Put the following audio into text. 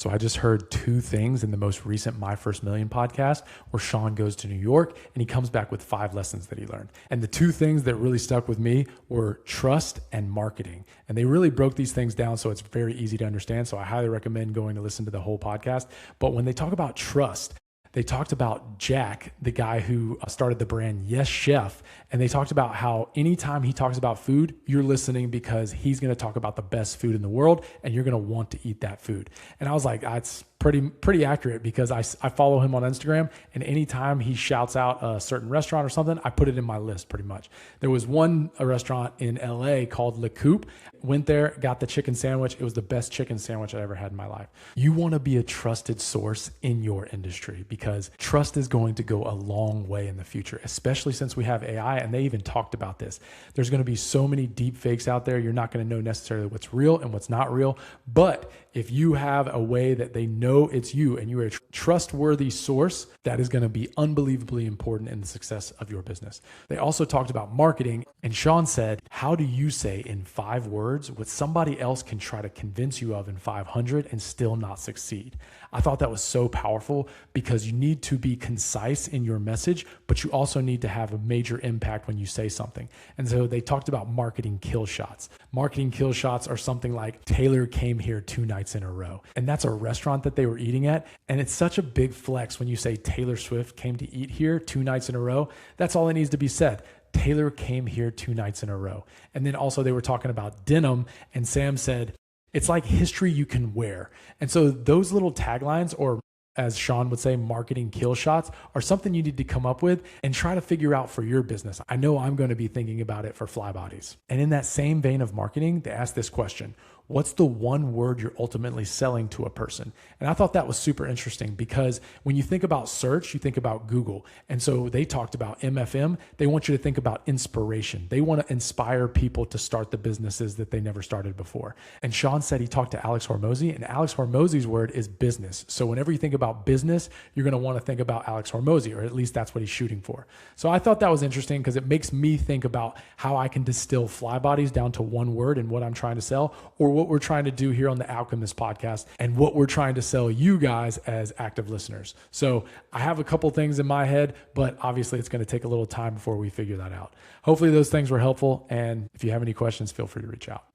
So I just heard two things in the most recent My First Million podcast where Sean goes to New York and he comes back with 5 lessons that he learned. And the two things that really stuck with me were trust and marketing. And they really broke these things down so it's very easy to understand. So I highly recommend going to listen to the whole podcast. But when they talk about trust, they talked about Jack, the guy who started the brand Yes Chef, and they talked about how anytime he talks about food, you're listening because he's going to talk about the best food in the world and you're going to want to eat that food. And I was like, that's pretty accurate because I follow him on Instagram, and anytime he shouts out a certain restaurant or something, I put it in my list pretty much. There was a restaurant in LA called Le Coupe. Went there, got the chicken sandwich. It was the best chicken sandwich I ever had in my life. You want to be a trusted source in your industry because trust is going to go a long way in the future, especially since we have AI, and they even talked about this. There's going to be so many deep fakes out there. You're not going to know necessarily what's real and what's not real. But if you have a way that they know it's you and you're a trustworthy source, that is going to be unbelievably important in the success of your business. They also talked about marketing, and Sean said, how do you say in 5 words what somebody else can try to convince you of in 500 and still not succeed? I thought that was so powerful because you need to be concise in your message, but you also need to have a major impact when you say something. And so they talked about marketing kill shots. Marketing kill shots are something like Taylor came here 2 nights in a row. And that's a restaurant that they were eating at. And it's such a big flex when you say Taylor Swift came to eat here 2 nights in a row. That's all that needs to be said. Taylor came here 2 nights in a row. And then also they were talking about denim, and Sam said, it's like history you can wear. And so those little taglines, or as Sean would say, marketing kill shots, are something you need to come up with and try to figure out for your business. I know I'm going to be thinking about it for Flybodies. And in that same vein of marketing, they asked this question: what's the one word you're ultimately selling to a person? And I thought that was super interesting because when you think about search, you think about Google. And so they talked about MFM. They want you to think about inspiration. They want to inspire people to start the businesses that they never started before. And Sean said he talked to Alex Hormozy, and Alex Hormozy's word is business. So whenever you think about business, you're going to want to think about Alex Hormozy, or at least that's what he's shooting for. So I thought that was interesting because it makes me think about how I can distill Flybodies down to one word and what I'm trying to sell, or what we're trying to do here on the Alchemist podcast and what we're trying to sell you guys as active listeners. So I have a couple things in my head, but obviously it's going to take a little time before we figure that out. Hopefully those things were helpful. And if you have any questions, feel free to reach out.